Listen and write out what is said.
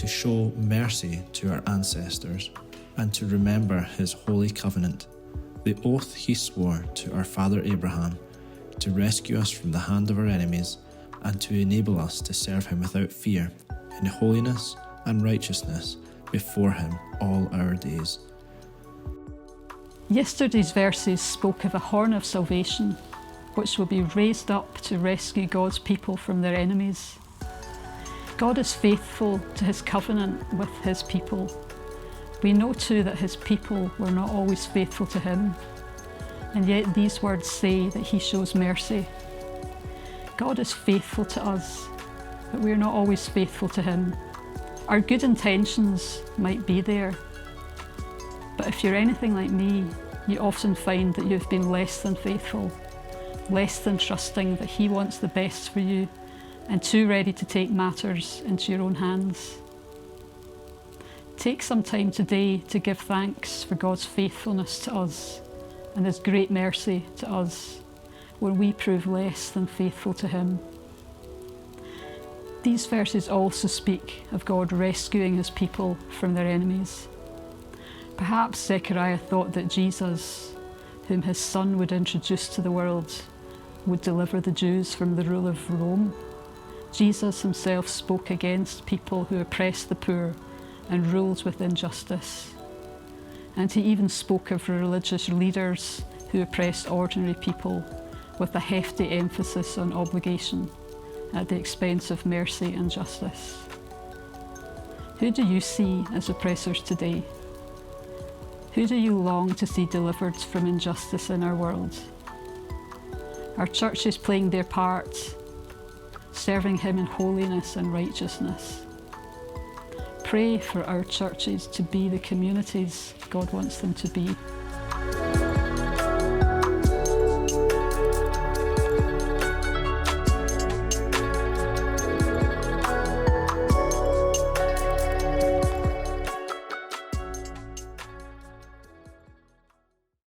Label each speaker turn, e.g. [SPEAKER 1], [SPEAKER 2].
[SPEAKER 1] to show mercy to our ancestors and to remember his holy covenant, the oath he swore to our father Abraham, to rescue us from the hand of our enemies and to enable us to serve him without fear, in holiness and righteousness before him all our days.
[SPEAKER 2] Yesterday's verses spoke of a horn of salvation, which will be raised up to rescue God's people from their enemies. God is faithful to his covenant with his people. We know too that his people were not always faithful to him, and yet these words say that he shows mercy. God is faithful to us, but we are not always faithful to him. Our good intentions might be there, but if you're anything like me, you often find that you've been less than faithful, less than trusting that he wants the best for you, and too ready to take matters into your own hands. Take some time today to give thanks for God's faithfulness to us and his great mercy to us when we prove less than faithful to him. These verses also speak of God rescuing his people from their enemies. Perhaps Zechariah thought that Jesus, whom his son would introduce to the world, would deliver the Jews from the rule of Rome. Jesus himself spoke against people who oppressed the poor and ruled with injustice. And he even spoke of religious leaders who oppressed ordinary people with a hefty emphasis on obligation at the expense of mercy and justice. Who do you see as oppressors today? Who do you long to see delivered from injustice in our world? Are churches playing their part, serving him in holiness and righteousness? Pray for our churches to be the communities God wants them to be.